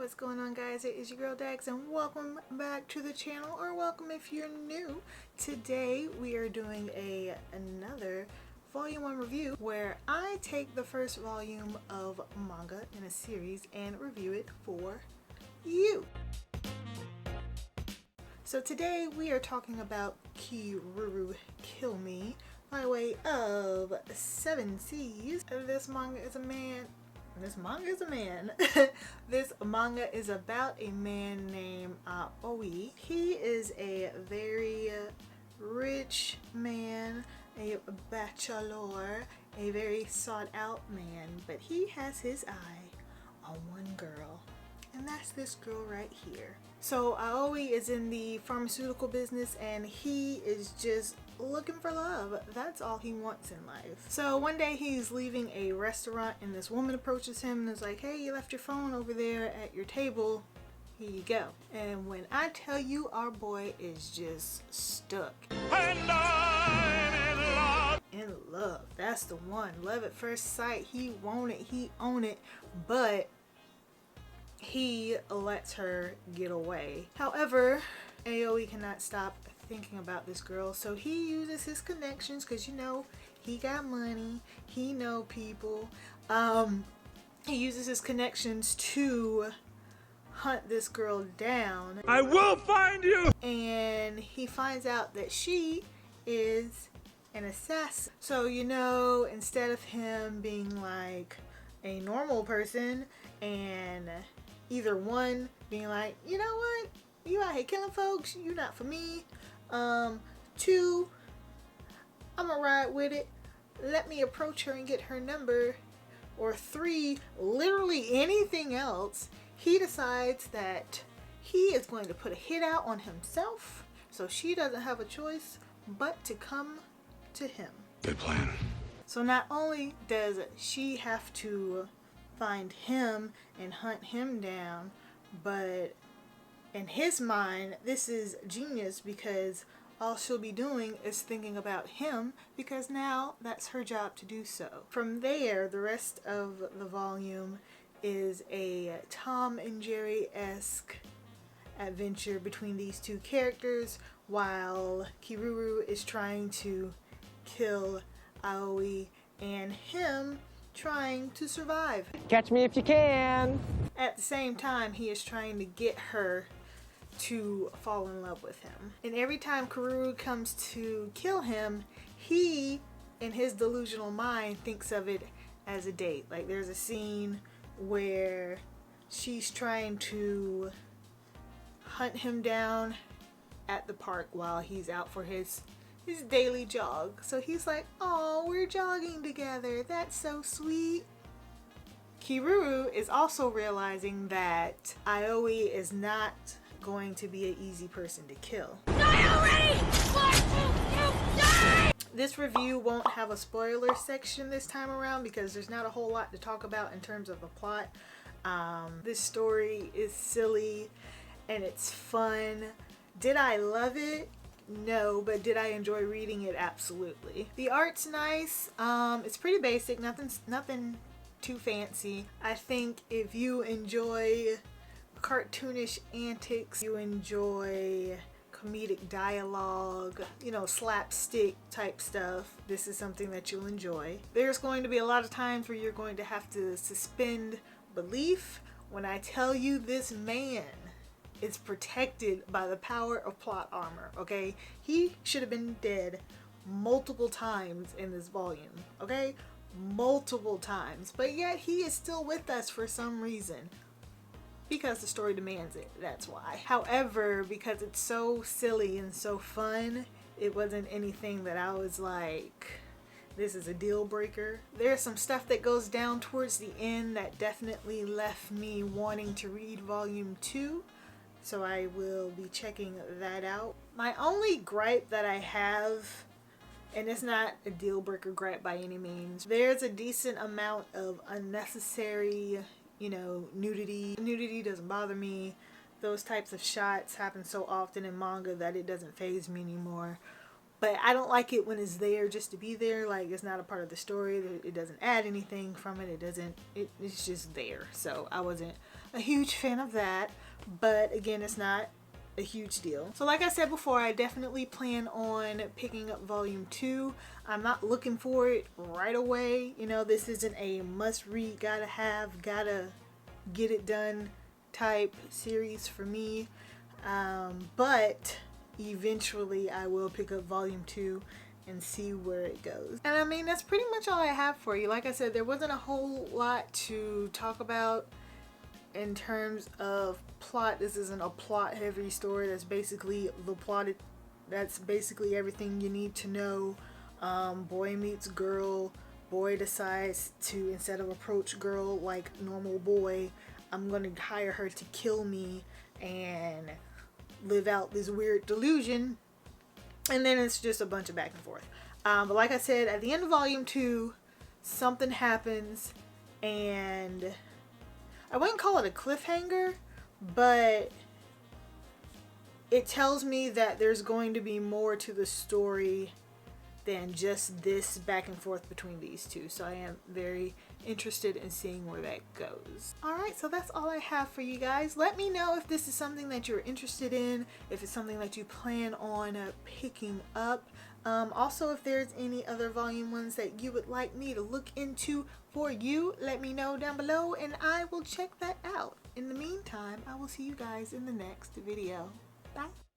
What's going on, guys? It is your girl Dags and welcome back to the channel, or welcome if you're new. Today we are doing another volume 1 review where I take the first volume of manga in a series and review it for you. So today we are talking about Kiruru Kill Me by way of 7 Seas. This manga is a man. This manga is about a man named Aoi. He is a very rich man, a bachelor, a very sought out man, but he has his eye on one girl, and that's this girl right here. So Aoi is in the pharmaceutical business and he is just looking for love. That's all he wants in life. So one day he's leaving a restaurant and this woman approaches him and is like, hey, you left your phone over there at your table, here you go. And when I tell you, our boy is just stuck. And I'm in love. In love, that's the one. Love at first sight. He want it, he own it, but he lets her get away. However, Aoi cannot stop thinking about this girl, so he uses his connections, because you know he got money, he know people. He uses his connections to hunt this girl down. I will find you! And he finds out that she is an assassin. So, you know, instead of him being like a normal person and either one being like, you know what, you out here killing folks, you not for me. 2, I'ma ride with it, let me approach her and get her number. Or 3, literally anything else. He decides that he is going to put a hit out on himself, so she doesn't have a choice but to come to him. Good plan. So not only does she have to find him and hunt him down, but in his mind this is genius, because all she'll be doing is thinking about him, because now that's her job to do so. From there, the rest of the volume is a Tom and Jerry-esque adventure between these two characters while Kiruru is trying to kill Aoi and him trying to survive. Catch me if you can! At the same time, he is trying to get her to fall in love with him. And every time Kiruru comes to kill him, he, in his delusional mind, thinks of it as a date. Like there's a scene where she's trying to hunt him down at the park while he's out for his daily jog. So he's like, oh, we're jogging together, that's so sweet. Kiruru is also realizing that Aoi is not going to be an easy person to kill. Die already! Die! This review won't have a spoiler section this time around because there's not a whole lot to talk about in terms of the plot. This story is silly and it's fun. Did I love it? No, but did I enjoy reading it? Absolutely. The art's nice. It's pretty basic, nothing too fancy. I think if you enjoy cartoonish antics, you enjoy comedic dialogue, you know, slapstick type stuff, this is something that you'll enjoy. There's going to be a lot of times where you're going to have to suspend belief when I tell you this man is protected by the power of plot armor, okay? He should have been dead multiple times in this volume, okay? Multiple times, but yet he is still with us for some reason. Because the story demands it, that's why. However, because it's so silly and so fun, it wasn't anything that I was like, this is a deal breaker. There's some stuff that goes down towards the end that definitely left me wanting to read volume 2. So I will be checking that out. My only gripe that I have, and it's not a deal breaker gripe by any means, there's a decent amount of unnecessary, you know, nudity. Nudity doesn't bother me. Those types of shots happen so often in manga that it doesn't faze me anymore. But I don't like it when it's there just to be there. Like, it's not a part of the story. It doesn't add anything from it. It's just there. So I wasn't a huge fan of that, but again, it's not a huge deal. So like I said before, I definitely plan on picking up volume 2. I'm not looking for it right away. You know, this isn't a must read, gotta have, gotta get it done type series for me. But eventually I will pick up volume 2 and see where it goes. And I mean, that's pretty much all I have for you. Like I said, there wasn't a whole lot to talk about in terms of plot. This isn't a plot heavy story. That's basically the plot. That's basically everything you need to know. Boy meets girl. Boy decides to, instead of approach girl like normal boy, I'm gonna hire her to kill me and live out this weird delusion. And then it's just a bunch of back and forth. But like I said, at the end of volume 2, something happens, and I wouldn't call it a cliffhanger, but it tells me that there's going to be more to the story than just this back and forth between these two. So I am very interested in seeing where that goes. Alright, so that's all I have for you guys. Let me know if this is something that you're interested in, if it's something that you plan on picking up. Also, if there's any other volume 1s that you would like me to look into for you, let me know down below and I will check that out. In the meantime, I will see you guys in the next video. Bye.